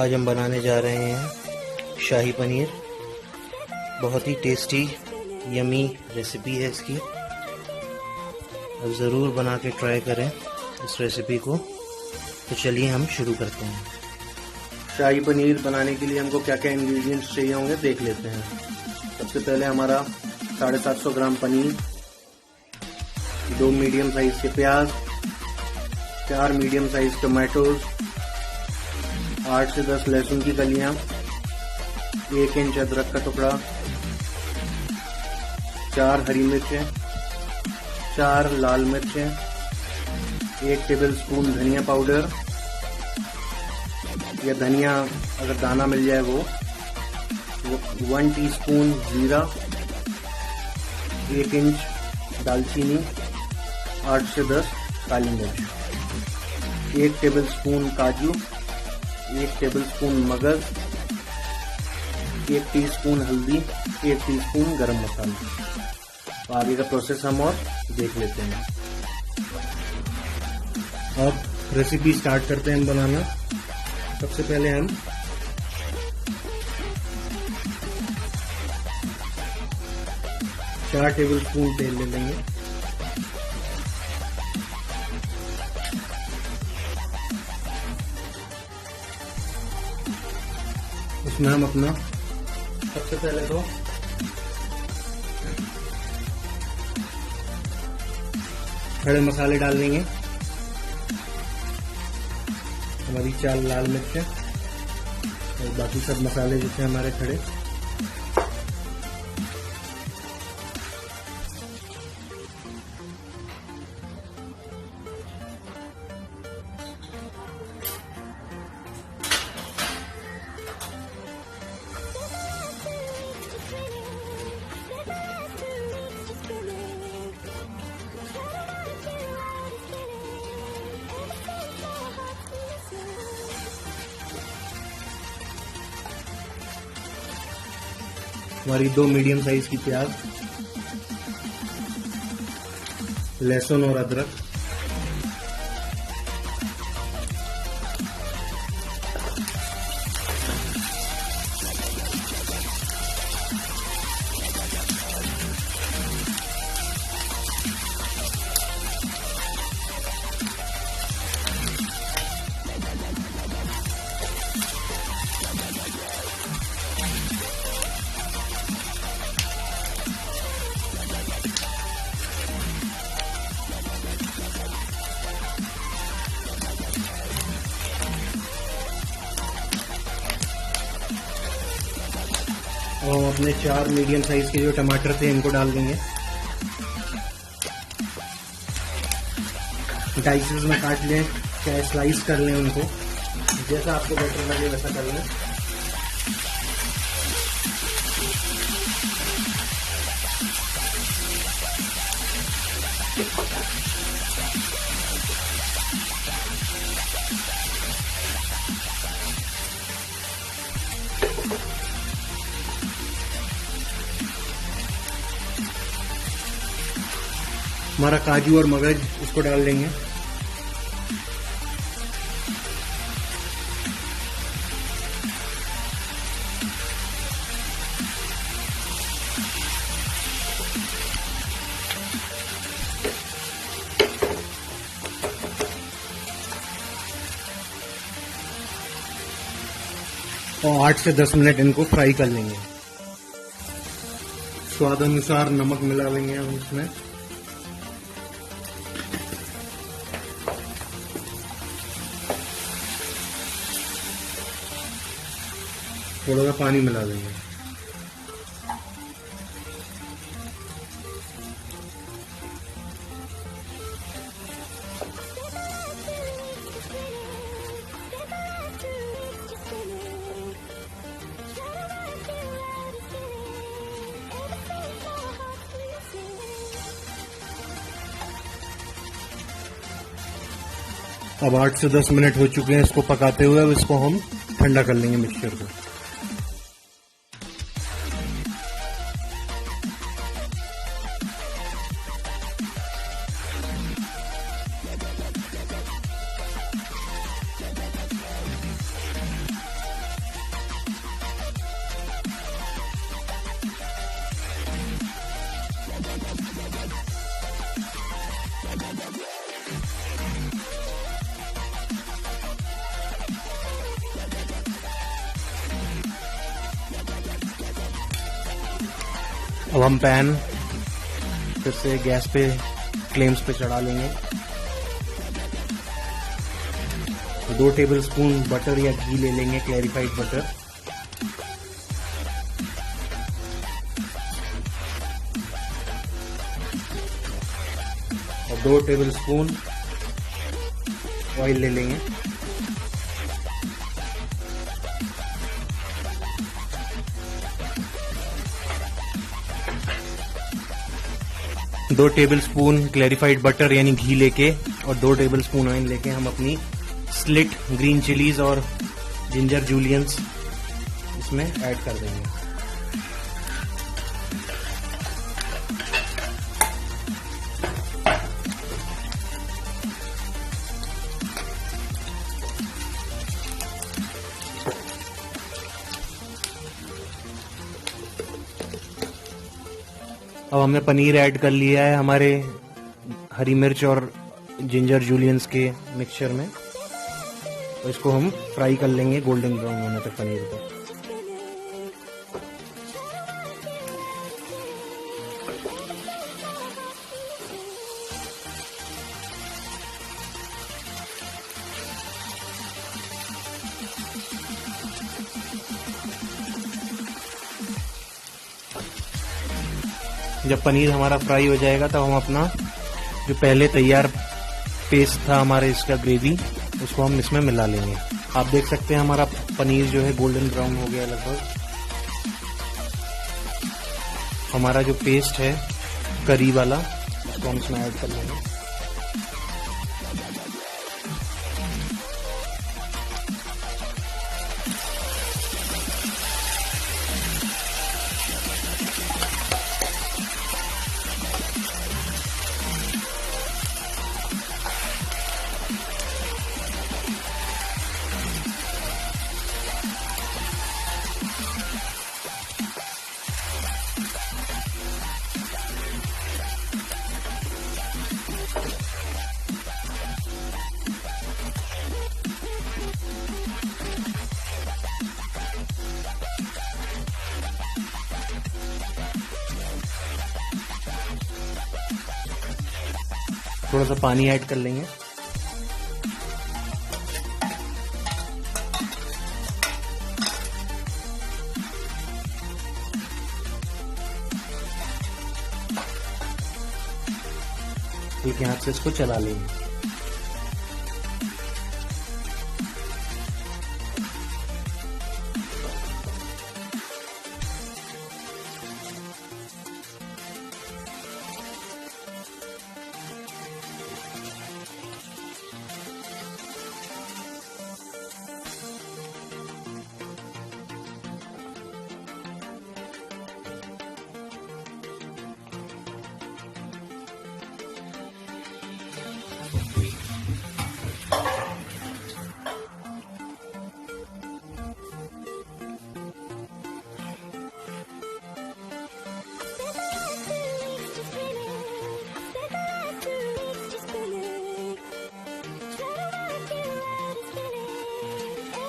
आज हम बनाने जा रहे हैं शाही पनीर। बहुत ही टेस्टी यमी रेसिपी है इसकी। अब ज़रूर बना के ट्राई करें इस रेसिपी को। तो चलिए हम शुरू करते हैं। शाही पनीर बनाने के लिए हमको क्या क्या इंग्रेडिएंट्स चाहिए होंगे देख लेते हैं। सबसे पहले हमारा 750 ग्राम पनीर, 2 मीडियम साइज के प्याज, 4 मीडियम साइज टमाटोज, 8 से 10 लहसुन की कलियां, 1 इंच अदरक का टुकड़ा, 4 हरी मिर्चें, 4 लाल मिर्चें, 1 टेबलस्पून धनिया पाउडर या धनिया अगर दाना मिल जाए वो 1 टीस्पून जीरा, 1 इंच दालचीनी, 8 से 10 काली मिर्च, 1 टेबलस्पून काजू, 1 टेबलस्पून मगज, 1 टीस्पून हल्दी, 1 टीस्पून गरम मसाला। तो आगे का प्रोसेस हम और देख लेते हैं। अब रेसिपी स्टार्ट करते हैं हम बनाना। सबसे पहले हम चार टेबलस्पून तेल ले लेंगे। उसमें हम अपना सबसे पहले तो खड़े मसाले डाल देंगे। हमारी 4 लाल मिर्च और बाकी सब मसाले जो थे हमारे खड़े। हमारी 2 मीडियम साइज की प्याज, लहसुन और अदरक, और हम अपने 4 मीडियम साइज के जो टमाटर थे इनको डाल देंगे। डाइसेस में काट लें, चाहे स्लाइस कर लें उनको, जैसा आपको बेटर लगे वैसा कर लें। हमारा काजू और मगज इसको डाल देंगे। और 8 से 10 मिनट इनको फ्राई कर लेंगे। स्वाद अनुसार नमक मिला लेंगे हम इसमें। थोड़ा सा पानी मिला देंगे। अब 8 से 10 मिनट हो चुके हैं इसको पकाते हुए। अब इसको हम ठंडा कर लेंगे मिक्सचर को। अब हम पैन फिर से गैस पे फ्लेम्स पे चढ़ा लेंगे। 2 टेबलस्पून बटर या घी ले लेंगे, क्लैरिफाइड बटर। और 2 टेबलस्पून ऑयल ले लेंगे। दो टेबलस्पून क्लैरिफाइड बटर यानी घी लेके और 2 टेबलस्पून ऑयल लेके हम अपनी स्लिट ग्रीन चिलीज और जिंजर जूलियंस इसमें ऐड कर देंगे। अब हमने पनीर ऐड कर लिया है हमारे हरी मिर्च और जिंजर जूलियंस के मिक्सचर में, और इसको हम फ्राई कर लेंगे गोल्डन ब्राउन होने तक पनीर को। जब पनीर हमारा फ्राई हो जाएगा तब हम अपना जो पहले तैयार पेस्ट था हमारे इसका ग्रेवी, उसको हम इसमें मिला लेंगे। आप देख सकते हैं हमारा पनीर जो है गोल्डन ब्राउन हो गया लगभग। हमारा जो पेस्ट है करी वाला, उसको हम इसमें ऐड कर लेंगे। थोड़ा सा पानी ऐड कर लेंगे। एक हाथ से इसको चला लेंगे।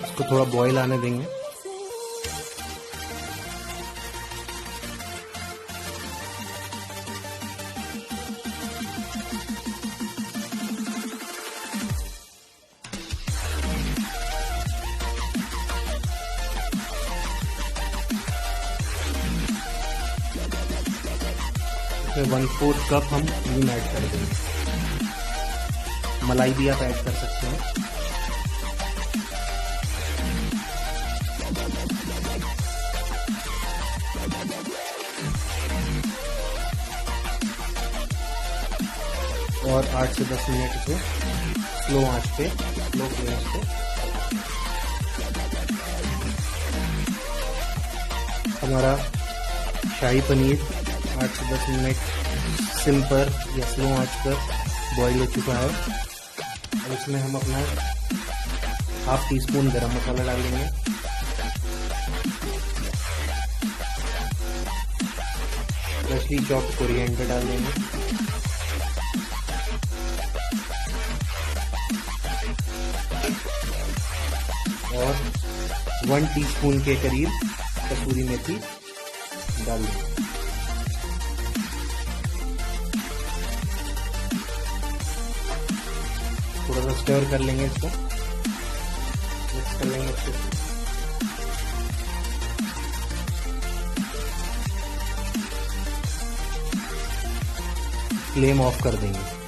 इसको थोड़ा बॉईल आने देंगे। इसमें 1/4 कप हम क्रीम ऐड कर देंगे। मलाई भी आप ऐड कर सकते हैं। और 8 से 10 मिनट इसे स्लो आंच पे, स्लो फ्लेम पे हमारा शाही पनीर 8 से 10 मिनट सिम पर या स्लो आंच पर बॉईल हो चुका है। और इसमें हम अपना 1/2 टीस्पून गरम मसाला डालेंगे, फ्रेशली चॉप्ड कोरिएंडर डाल देंगे, और 1 टीस्पून के करीब कसूरी मेथी डाल देंगे। थोड़ा सा स्टर कर लेंगे इसको, मिक्स कर लेंगे अच्छे से। फ्लेम ऑफ कर देंगे।